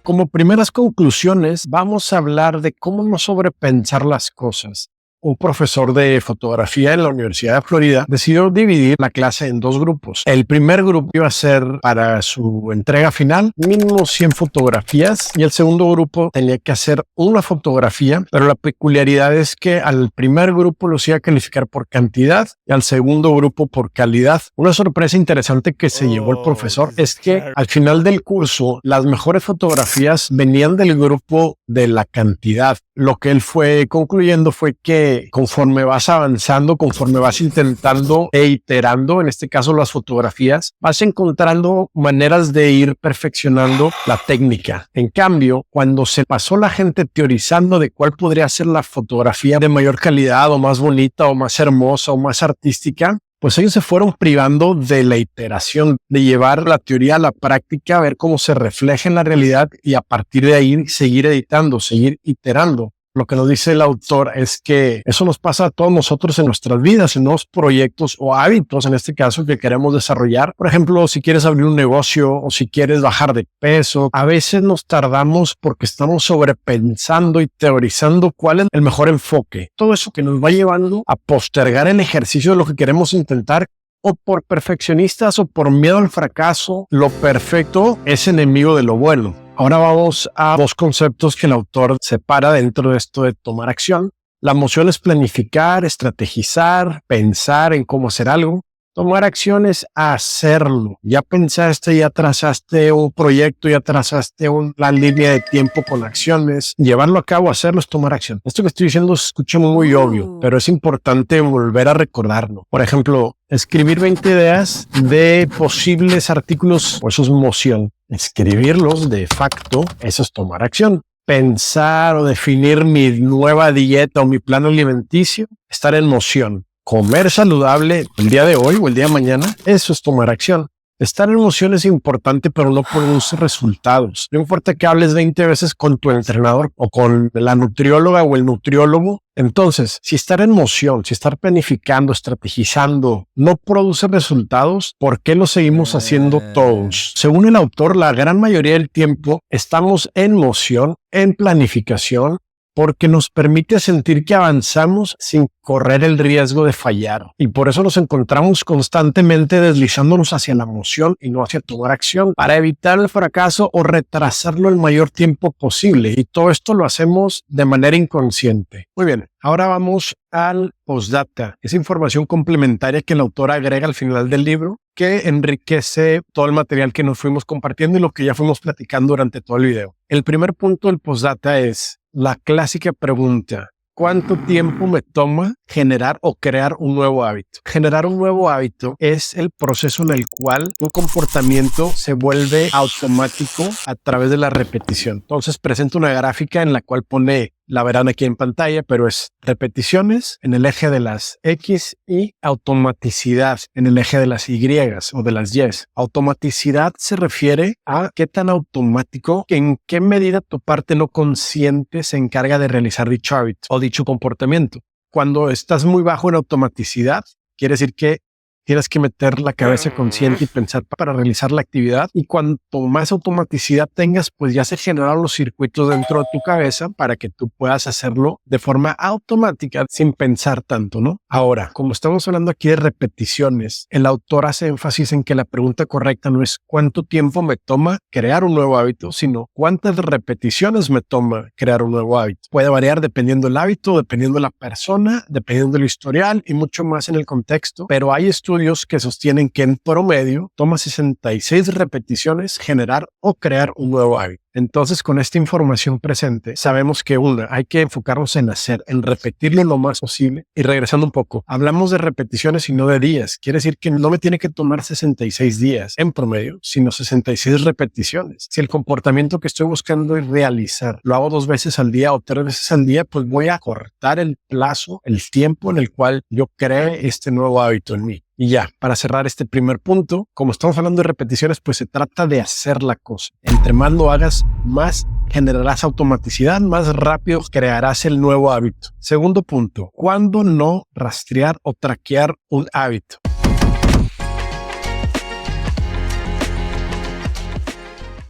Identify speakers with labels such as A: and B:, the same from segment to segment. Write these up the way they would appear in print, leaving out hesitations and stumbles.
A: Como primeras conclusiones, vamos a hablar de cómo no sobrepensar las cosas. Un profesor de fotografía en la Universidad de Florida decidió dividir la clase en dos grupos. El primer grupo iba a ser para su entrega final mínimo 100 fotografías y el segundo grupo tenía que hacer una fotografía, pero la peculiaridad es que al primer grupo los iba a calificar por cantidad y al segundo grupo por calidad. Una sorpresa interesante que se llevó el profesor es que al final del curso las mejores fotografías venían del grupo de la cantidad. Lo que él fue concluyendo fue que conforme vas avanzando, conforme vas intentando e iterando, en este caso las fotografías, vas encontrando maneras de ir perfeccionando la técnica. En cambio, cuando se pasó la gente teorizando de cuál podría ser la fotografía de mayor calidad o más bonita o más hermosa o más artística, pues ellos se fueron privando de la iteración, de llevar la teoría a la práctica, ver cómo se refleja en la realidad y a partir de ahí seguir editando, seguir iterando. Lo que nos dice el autor es que eso nos pasa a todos nosotros en nuestras vidas, en nuevos proyectos o hábitos, en este caso, que queremos desarrollar. Por ejemplo, si quieres abrir un negocio o si quieres bajar de peso, a veces nos tardamos porque estamos sobrepensando y teorizando cuál es el mejor enfoque. Todo eso que nos va llevando a postergar el ejercicio de lo que queremos intentar, o por perfeccionistas o por miedo al fracaso. Lo perfecto es enemigo de lo bueno. Ahora vamos a dos conceptos que el autor separa dentro de esto de tomar acción. La emoción es planificar, estrategizar, pensar en cómo hacer algo. Tomar acción es hacerlo. Ya pensaste, ya trazaste un proyecto, ya trazaste una línea de tiempo con acciones. Llevarlo a cabo, hacerlo es tomar acción. Esto que estoy diciendo se escucha muy obvio, pero es importante volver a recordarlo. Por ejemplo, escribir 20 ideas de posibles artículos, pues eso es moción. Escribirlos de facto, eso es tomar acción. Pensar o definir mi nueva dieta o mi plan alimenticio, estar en moción. Comer saludable el día de hoy o el día de mañana, eso es tomar acción. Estar en moción es importante, pero no produce resultados. No importa que hables 20 veces con tu entrenador o con la nutrióloga o el nutriólogo. Entonces, si estar en moción, si estar planificando, estrategizando, no produce resultados, ¿por qué lo seguimos haciendo todos? Según el autor, la gran mayoría del tiempo estamos en moción, en planificación, porque nos permite sentir que avanzamos sin correr el riesgo de fallar. Y por eso nos encontramos constantemente deslizándonos hacia la emoción y no hacia tomar acción para evitar el fracaso o retrasarlo el mayor tiempo posible. Y todo esto lo hacemos de manera inconsciente. Muy bien, ahora vamos al postdata. Esa información complementaria que el autor agrega al final del libro, que enriquece todo el material que nos fuimos compartiendo y lo que ya fuimos platicando durante todo el video. El primer punto del postdata es la clásica pregunta: ¿cuánto tiempo me toma generar o crear un nuevo hábito? Generar un nuevo hábito es el proceso en el cual un comportamiento se vuelve automático a través de la repetición. Entonces presenta una gráfica en la cual pone, la verán aquí en pantalla, pero es repeticiones en el eje de las X y automaticidad en el eje de las Y o de las Y. Automaticidad se refiere a qué tan automático, en qué medida tu parte no consciente se encarga de realizar dicho hábito o dicho comportamiento. Cuando estás muy bajo en automaticidad, quiere decir que tienes que meter la cabeza consciente y pensar para realizar la actividad. Y cuanto más automaticidad tengas, pues ya se generaron los circuitos dentro de tu cabeza para que tú puedas hacerlo de forma automática sin pensar tanto, ¿no? Ahora, como estamos hablando aquí de repeticiones, el autor hace énfasis en que la pregunta correcta no es cuánto tiempo me toma crear un nuevo hábito, sino cuántas repeticiones me toma crear un nuevo hábito. Puede variar dependiendo del hábito, dependiendo de la persona, dependiendo del historial y mucho más en el contexto, pero hay estudios que sostienen que en promedio toma 66 repeticiones generar o crear un nuevo hábito. Entonces, con esta información presente, sabemos que hay que enfocarnos en hacer, en repetirlo lo más posible. Y regresando un poco, hablamos de repeticiones y no de días. Quiere decir que no me tiene que tomar 66 días en promedio, sino 66 repeticiones. Si el comportamiento que estoy buscando es realizar, lo hago 2 veces al día o 3 veces al día, pues voy a cortar el plazo, el tiempo en el cual yo cree este nuevo hábito en mí. Y ya, para cerrar este primer punto, como estamos hablando de repeticiones, pues se trata de hacer la cosa. Entre más lo hagas, más generarás automaticidad, más rápido crearás el nuevo hábito. Segundo punto, ¿cuándo no rastrear o traquear un hábito?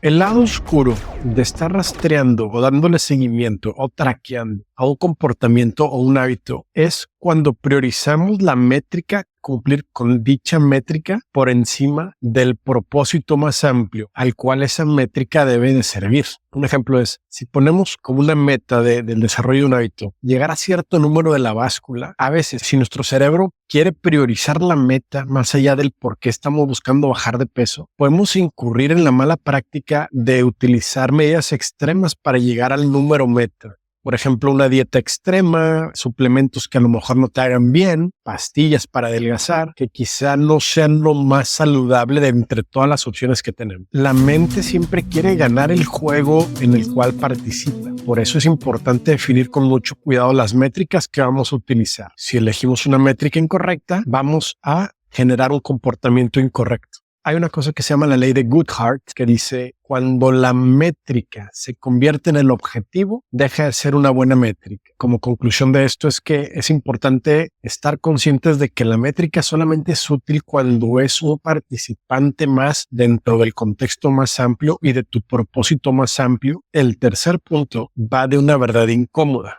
A: El lado oscuro de estar rastreando o dándole seguimiento o traqueando a un comportamiento o un hábito es cuando priorizamos la métrica, cumplir con dicha métrica por encima del propósito más amplio al cual esa métrica debe de servir. Un ejemplo es, si ponemos como una meta del desarrollo de un hábito, llegar a cierto número de la báscula, a veces si nuestro cerebro quiere priorizar la meta más allá del por qué estamos buscando bajar de peso, podemos incurrir en la mala práctica de utilizar medidas extremas para llegar al número meta. Por ejemplo, una dieta extrema, suplementos que a lo mejor no te hagan bien, pastillas para adelgazar, que quizá no sean lo más saludable de entre todas las opciones que tenemos. La mente siempre quiere ganar el juego en el cual participa. Por eso es importante definir con mucho cuidado las métricas que vamos a utilizar. Si elegimos una métrica incorrecta, vamos a generar un comportamiento incorrecto. Hay una cosa que se llama la ley de Goodhart que dice, cuando la métrica se convierte en el objetivo, deja de ser una buena métrica. Como conclusión de esto es que es importante estar conscientes de que la métrica solamente es útil cuando es un participante más dentro del contexto más amplio y de tu propósito más amplio. El tercer punto va de una verdad incómoda.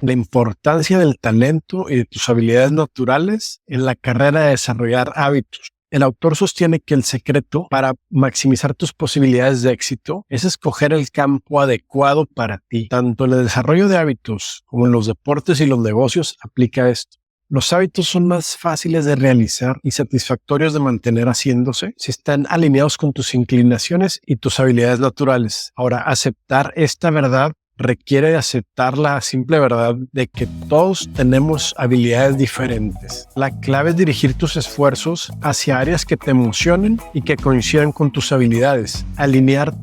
A: La importancia del talento y de tus habilidades naturales en la carrera de desarrollar hábitos. El autor sostiene que el secreto para maximizar tus posibilidades de éxito es escoger el campo adecuado para ti. Tanto en el desarrollo de hábitos como en los deportes y los negocios aplica esto. Los hábitos son más fáciles de realizar y satisfactorios de mantener haciéndose si están alineados con tus inclinaciones y tus habilidades naturales. Ahora, aceptar esta verdad requiere de aceptar la simple verdad de que todos tenemos habilidades diferentes. La clave es dirigir tus esfuerzos hacia áreas que te emocionen y que coincidan con tus habilidades. Alinear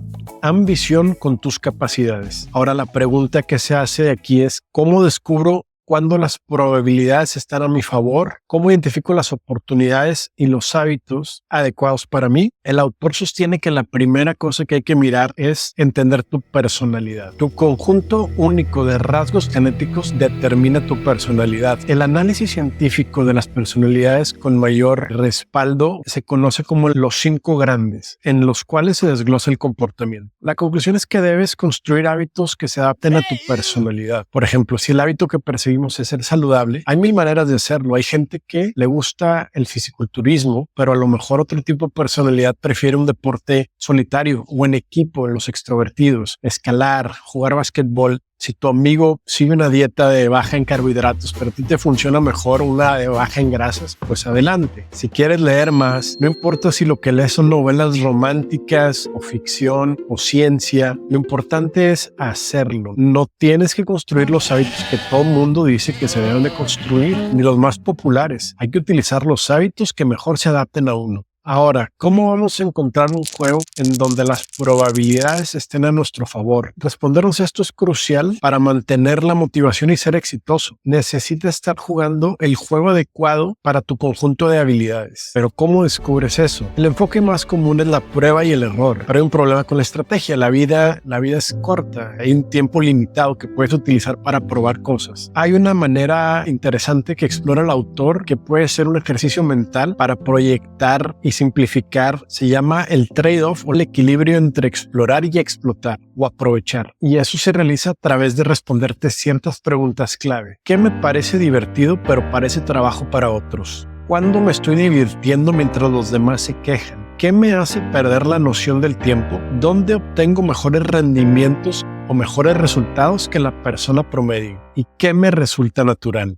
A: ambición con tus capacidades. Ahora, la pregunta que se hace aquí es, ¿cómo descubro cuándo las probabilidades están a mi favor? ¿Cómo identifico las oportunidades y los hábitos adecuados para mí? El autor sostiene que la primera cosa que hay que mirar es entender tu personalidad. Tu conjunto único de rasgos genéticos determina tu personalidad. El análisis científico de las personalidades con mayor respaldo se conoce como los 5 grandes, en los cuales se desglosa el comportamiento. La conclusión es que debes construir hábitos que se adapten a tu personalidad. Por ejemplo, si el hábito que perseguimos es ser saludable, hay mil maneras de hacerlo. Hay gente que le gusta el fisiculturismo, pero a lo mejor otro tipo de personalidad prefiere un deporte solitario o en equipo, en los extrovertidos, escalar, jugar básquetbol. Si tu amigo sigue una dieta de baja en carbohidratos, pero a ti te funciona mejor una de baja en grasas, pues adelante. Si quieres leer más, no importa si lo que lees son novelas románticas o ficción o ciencia, lo importante es hacerlo. No tienes que construir los hábitos que todo el mundo dice que se deben de construir, ni los más populares. Hay que utilizar los hábitos que mejor se adapten a uno. Ahora, ¿cómo vamos a encontrar un juego en donde las probabilidades estén a nuestro favor? Respondernos esto es crucial para mantener la motivación y ser exitoso. Necesitas estar jugando el juego adecuado para tu conjunto de habilidades. Pero ¿cómo descubres eso? El enfoque más común es la prueba y el error. Pero hay un problema con la estrategia. La vida es corta. Hay un tiempo limitado que puedes utilizar para probar cosas. Hay una manera interesante que explora el autor que puede ser un ejercicio mental para proyectar y simplificar. Se llama el trade-off o el equilibrio entre explorar y explotar o aprovechar. Y eso se realiza a través de responderte ciertas preguntas clave. ¿Qué me parece divertido pero parece trabajo para otros? ¿Cuándo me estoy divirtiendo mientras los demás se quejan? ¿Qué me hace perder la noción del tiempo? ¿Dónde obtengo mejores rendimientos o mejores resultados que la persona promedio? ¿Y qué me resulta natural?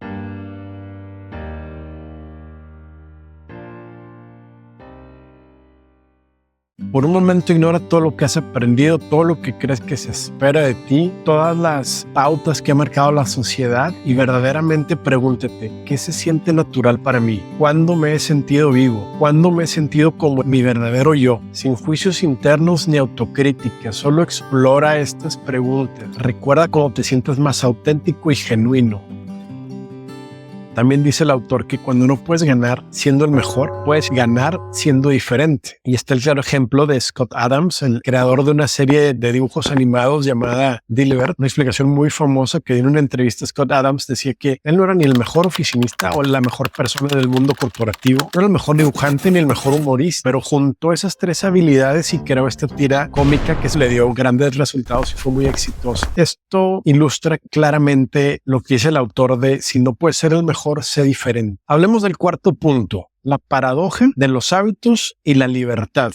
A: Por un momento ignora todo lo que has aprendido, todo lo que crees que se espera de ti, todas las pautas que ha marcado la sociedad y verdaderamente pregúntate, ¿qué se siente natural para mí? ¿Cuándo me he sentido vivo? ¿Cuándo me he sentido como mi verdadero yo? Sin juicios internos ni autocrítica, solo explora estas preguntas. Recuerda cómo te sientes más auténtico y genuino. También dice el autor que cuando no puedes ganar siendo el mejor, puedes ganar siendo diferente. Y está el claro ejemplo de Scott Adams, el creador de una serie de dibujos animados llamada Dilbert. Una explicación muy famosa que en una entrevista Scott Adams decía que él no era ni el mejor oficinista o la mejor persona del mundo corporativo, no era el mejor dibujante ni el mejor humorista, pero juntó esas tres habilidades y creó esta tira cómica que le dio grandes resultados y fue muy exitosa. Esto ilustra claramente lo que dice el autor de si no puedes ser el mejor, sé diferente. Hablemos del cuarto punto, la paradoja de los hábitos y la libertad.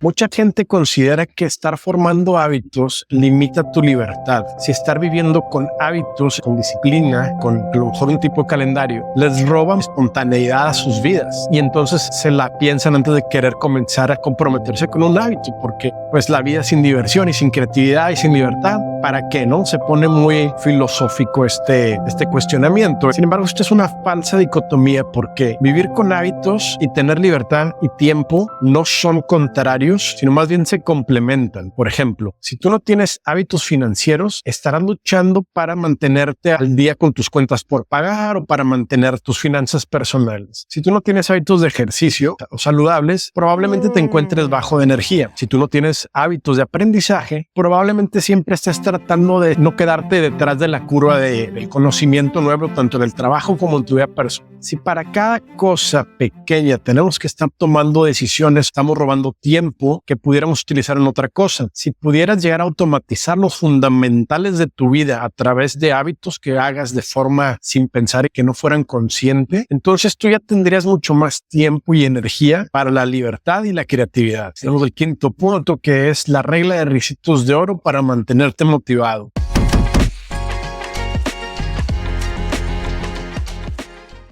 A: Mucha gente considera que estar formando hábitos limita tu libertad. Si estar viviendo con hábitos, con disciplina, con a lo mejor un tipo de calendario, les roban espontaneidad a sus vidas. Y entonces se la piensan antes de querer comenzar a comprometerse con un hábito, porque pues la vida sin diversión y sin creatividad y sin libertad, ¿para qué? ¿No? Se pone muy filosófico este cuestionamiento. Sin embargo, esto es una falsa dicotomía porque vivir con hábitos y tener libertad y tiempo no son contrarios, sino más bien se complementan. Por ejemplo, si tú no tienes hábitos financieros, estarás luchando para mantenerte al día con tus cuentas por pagar o para mantener tus finanzas personales. Si tú no tienes hábitos de ejercicio o saludables, probablemente te encuentres bajo de energía. Si tú no tienes hábitos de aprendizaje, probablemente siempre estés tratando de no quedarte detrás de la curva del conocimiento nuevo, tanto en el trabajo como en tu vida personal. Si para cada cosa pequeña tenemos que estar tomando decisiones, estamos robando tiempo que pudiéramos utilizar en otra cosa. Si pudieras llegar a automatizar los fundamentales de tu vida a través de hábitos que hagas de forma sin pensar y que no fueran conscientes, entonces tú ya tendrías mucho más tiempo y energía para la libertad y la creatividad. Tenemos el quinto punto, que es la regla de ricitos de oro para mantenerte motivado.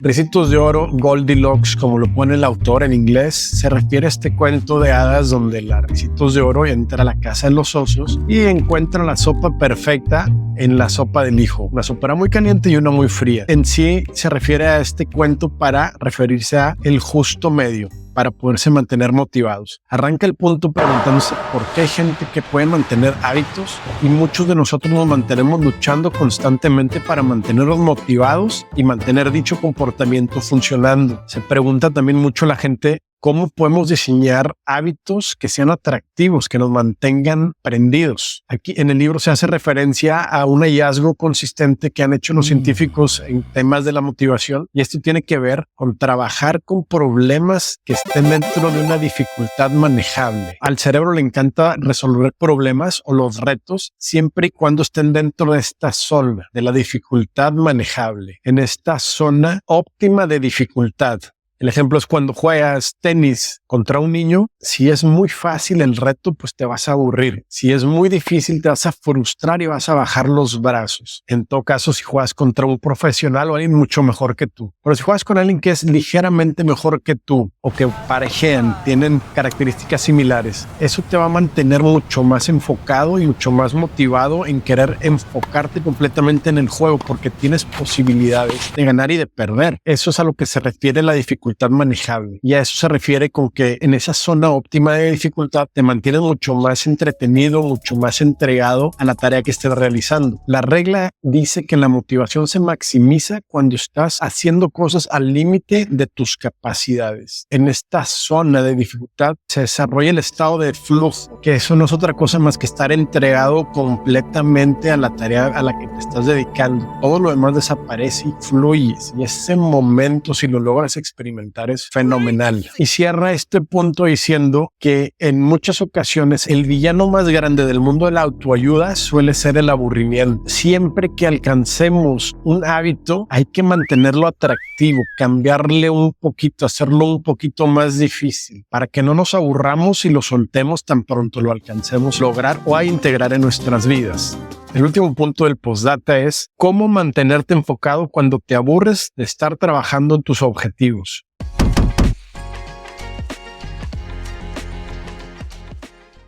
A: Ricitos de oro, Goldilocks, como lo pone el autor en inglés, se refiere a este cuento de hadas donde la Ricitos de oro entra a la casa de los osos y encuentra la sopa perfecta en la sopa del hijo. Una sopa era muy caliente y una muy fría. En sí se refiere a este cuento para referirse a el justo medio, para poderse mantener motivados. Arranca el punto preguntándose por qué hay gente que puede mantener hábitos y muchos de nosotros nos mantenemos luchando constantemente para mantenernos motivados y mantener dicho comportamiento funcionando. Se pregunta también mucho la gente cómo podemos diseñar hábitos que sean atractivos, que nos mantengan prendidos. Aquí en el libro se hace referencia a un hallazgo consistente que han hecho los científicos en temas de la motivación, y esto tiene que ver con trabajar con problemas que estén dentro de una dificultad manejable. Al cerebro le encanta resolver problemas o los retos siempre y cuando estén dentro de esta zona de la dificultad manejable, en esta zona óptima de dificultad. El ejemplo es cuando juegas tenis contra un niño. Si es muy fácil el reto, pues te vas a aburrir. Si es muy difícil, te vas a frustrar y vas a bajar los brazos. En todo caso, si juegas contra un profesional o alguien mucho mejor que tú. Pero si juegas con alguien que es ligeramente mejor que tú o que parejean, tienen características similares, eso te va a mantener mucho más enfocado y mucho más motivado en querer enfocarte completamente en el juego porque tienes posibilidades de ganar y de perder. Eso es a lo que se refiere la dificultad manejable, y a eso se refiere con que en esa zona óptima de dificultad te mantienes mucho más entretenido, mucho más entregado a la tarea que estés realizando. La regla dice que la motivación se maximiza cuando estás haciendo cosas al límite de tus capacidades. En esta zona de dificultad se desarrolla el estado de flujo, que eso no es otra cosa más que estar entregado completamente a la tarea a la que te estás dedicando. Todo lo demás desaparece y fluyes, y ese momento, si lo logras experimentar, es fenomenal. Y cierra este punto diciendo que en muchas ocasiones el villano más grande del mundo de la autoayuda suele ser el aburrimiento. Siempre que alcancemos un hábito, hay que mantenerlo atractivo, cambiarle un poquito, hacerlo un poquito más difícil, para que no nos aburramos y lo soltemos tan pronto lo alcancemos lograr o a integrar en nuestras vidas. El último punto del postdata es cómo mantenerte enfocado cuando te aburres de estar trabajando en tus objetivos.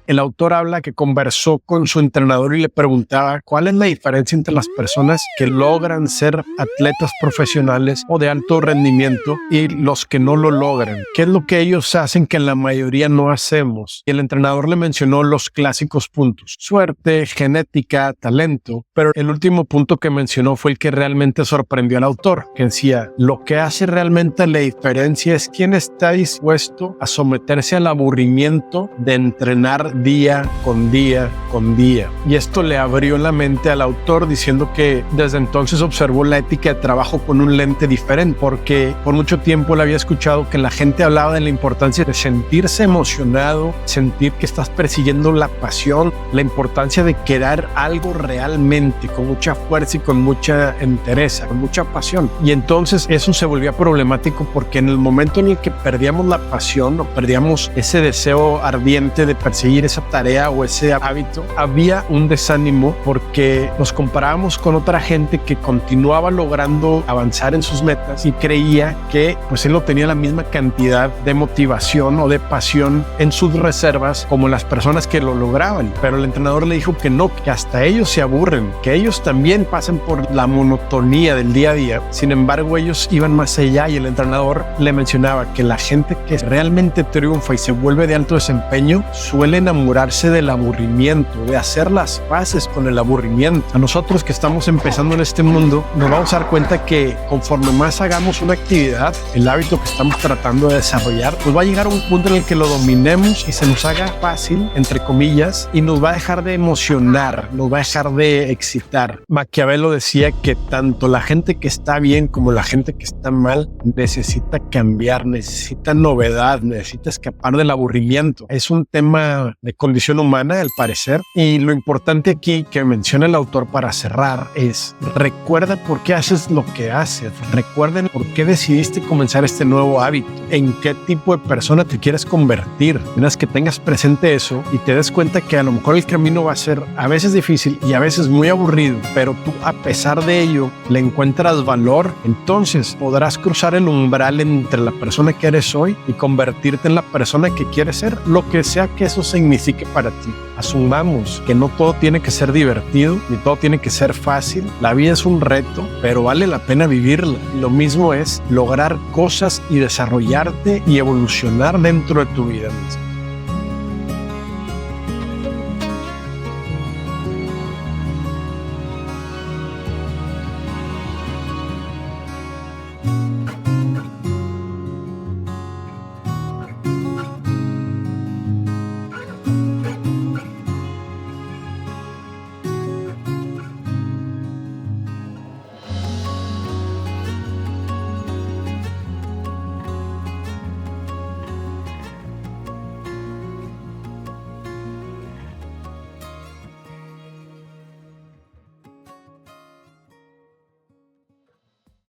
A: El autor habla que conversó con su entrenador y le preguntaba cuál es la diferencia entre las personas que logran ser atletas profesionales o de alto rendimiento y los que no lo logran. ¿Qué es lo que ellos hacen que la mayoría no hacemos? Y el entrenador le mencionó los clásicos puntos: suerte, genética, talento. Pero el último punto que mencionó fue el que realmente sorprendió al autor, que decía: lo que hace realmente la diferencia es quién está dispuesto a someterse al aburrimiento de entrenar día con día con día. Y esto le abrió la mente al autor, diciendo que desde entonces observó la ética de trabajo con un lente diferente, porque por mucho tiempo le había escuchado que la gente hablaba de la importancia de sentirse emocionado, sentir que estás persiguiendo la pasión, la importancia de querer algo realmente, con mucha fuerza y con mucha entereza, con mucha pasión. Y entonces eso se volvía problemático, porque en el momento en el que perdíamos la pasión o perdíamos ese deseo ardiente de perseguir esa tarea o ese hábito, había un desánimo, porque nos comparábamos con otra gente que continuaba logrando avanzar en sus metas y creía que pues él no tenía la misma cantidad de motivación o de pasión en sus reservas como las personas que lo lograban. Pero el entrenador le dijo que no, que hasta ellos se aburren, que ellos también pasan por la monotonía del día a día. Sin embargo, ellos iban más allá, y el entrenador le mencionaba que la gente que realmente triunfa y se vuelve de alto desempeño suele enamorarse del aburrimiento, de hacer las paces con el aburrimiento. A nosotros que estamos empezando en este mundo, nos vamos a dar cuenta que conforme más hagamos una actividad, el hábito que estamos tratando de desarrollar, pues va a llegar a un punto en el que lo dominemos y se nos haga fácil, entre comillas, y nos va a dejar de emocionar, nos va a dejar de excitar. Maquiavelo decía que tanto la gente que está bien como la gente que está mal necesita cambiar, necesita novedad, necesita escapar del aburrimiento. Es un tema de condición humana, al parecer, y lo importante aquí que menciona el autor para cerrar es: recuerda por qué haces lo que haces, recuerden por qué decidiste comenzar este nuevo hábito, en qué tipo de persona te quieres convertir. Tienes que tengas presente eso y te des cuenta que a lo mejor el camino va a ser a veces difícil y a veces muy aburrido, pero tú, a pesar de ello, le encuentras valor. Entonces podrás cruzar el umbral entre la persona que eres hoy y convertirte en la persona que quieres ser, lo que sea que eso signifique para ti. Asumamos que no todo tiene que ser divertido, ni todo tiene que ser fácil. La vida es un reto, pero vale la pena vivirla. Lo mismo es lograr cosas y desarrollarte y evolucionar dentro de tu vida misma.